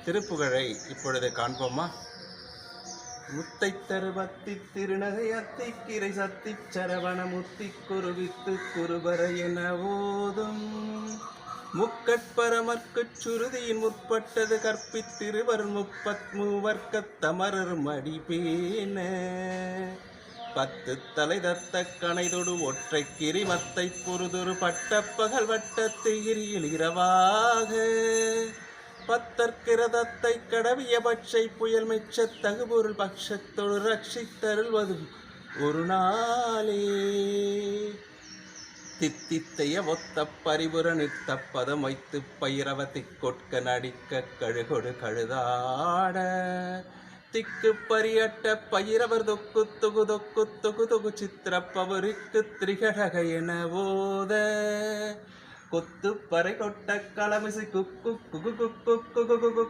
திருப்புகழை இப்பொழுது காண்போமா? முத்தை தருபத்தி திருநகை அத்திக்கிரை சத்தி சரவண முத்தி குருவித்து குருபர என ஓதும் முக்கட்பரமற்குச் சுருதியின் முற்பட்டது கற்பித்திருவர் 33 தமரர் மடிபேன 10 தலை தத்த கணைதொடு ஒற்றை கிரிமத்தை பொறுதொரு பட்டப்பகல் வட்டத்து இரியில் இரவாக பத்தற்கிரதத்தை கடவிய பட்சை புயல் மெச்ச தகுபொருள் பட்சத்தொடு ரட்சித்தருள்வதும் ஒரு நாளே தித்தித்தைய ஒத்த பரிபுர நித்த பதம் வைத்து பயிரவத்தி கொட்க நடிக்க கழுகொடு கழுதாட திக்கு பரியட்ட பயிரவர் தொக்கு தொகு தொக்கு தொகு தொகு சித்திரப்பவருக்கு திரிகடக என ஓத கொத்து பறை கொட்ட களமிசை குக்கு குகு குக்கு குகு குகு